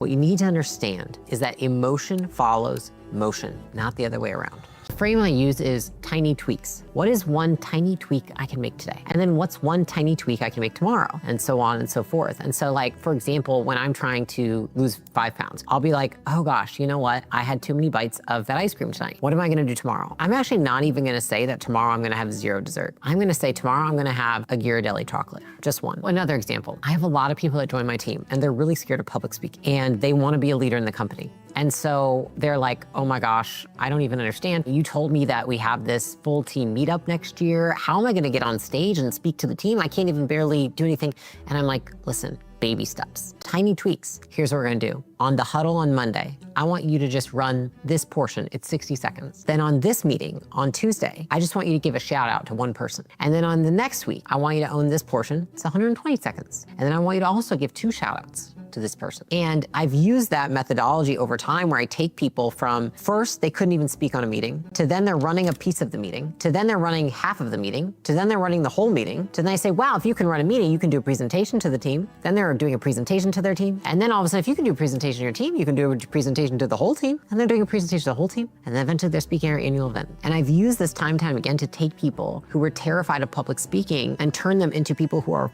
What you need to understand is that emotion follows motion, not the other way around. The frame I use is tiny tweaks. What is one tiny tweak I can make today? And then what's one tiny tweak I can make tomorrow? And so on and so forth. And so like, for example, when I'm trying to lose 5 pounds, I'll be like, oh gosh, you know what? I had too many bites of that ice cream tonight. What am I gonna do tomorrow? I'm actually not even gonna say that tomorrow I'm gonna have 0 dessert. I'm gonna say tomorrow I'm gonna have a Ghirardelli chocolate, just one. Another example, I have a lot of people that join my team and they're really scared of public speaking and they wanna be a leader in the company. And so they're like, oh my gosh, I don't even understand. You told me that we have this full team meetup next year. How am I gonna get on stage and speak to the team? I can't even barely do anything. And I'm like, listen, baby steps, tiny tweaks. Here's what we're gonna do. On the huddle on Monday, I want you to just run this portion, it's 60 seconds. Then on this meeting, on Tuesday, I just want you to give a shout out to one person. And then on the next week, I want you to own this portion, it's 120 seconds. And then I want you to also give 2 shout outs to this person. And I've used that methodology over time where I take people from first, they couldn't even speak on a meeting, to then they're running a piece of the meeting, to then they're running half of the meeting, to then they're running the whole meeting, to then I say, wow, if you can run a meeting, you can do a presentation to the team. Then they're doing a presentation to their team. And then all of a sudden, if you can do a presentation to your team, you can do a presentation to the whole team. And they're doing a presentation to the whole team. And then eventually they're speaking at our annual event. And I've used this time and time again to take people who were terrified of public speaking and turn them into people who are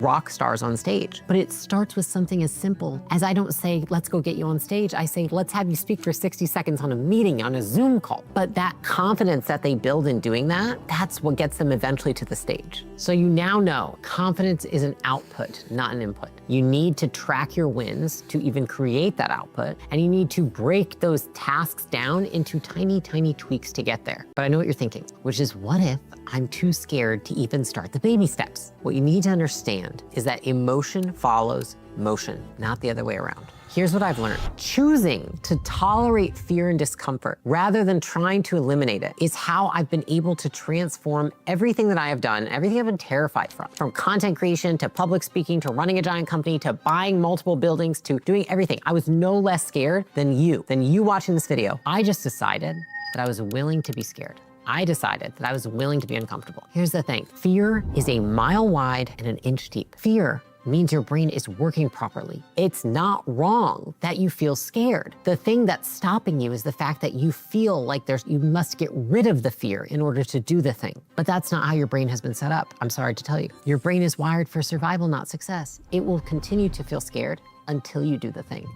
rock stars on stage. But it starts with something as simple as I don't say, let's go get you on stage. I say, let's have you speak for 60 seconds on a meeting, on a Zoom call. But that confidence that they build in doing that, that's what gets them eventually to the stage. So you now know confidence is an output, not an input. You need to track your wins to even create that output. And you need to break those tasks down into tiny, tiny tweaks to get there. But I know what you're thinking, which is what if I'm too scared to even start the baby steps? What you need to understand is that emotion follows motion, not the other way around. Here's what I've learned. Choosing to tolerate fear and discomfort rather than trying to eliminate it is how I've been able to transform everything that I have done, everything I've been terrified from content creation to public speaking to running a giant company to buying multiple buildings to doing everything. I was no less scared than you watching this video. I just decided that I was willing to be scared. I decided that I was willing to be uncomfortable. Here's the thing, fear is a mile wide and an inch deep. Fear means your brain is working properly. It's not wrong that you feel scared. The thing that's stopping you is the fact that you feel like you must get rid of the fear in order to do the thing. But that's not how your brain has been set up. I'm sorry to tell you. Your brain is wired for survival, not success. It will continue to feel scared until you do the thing.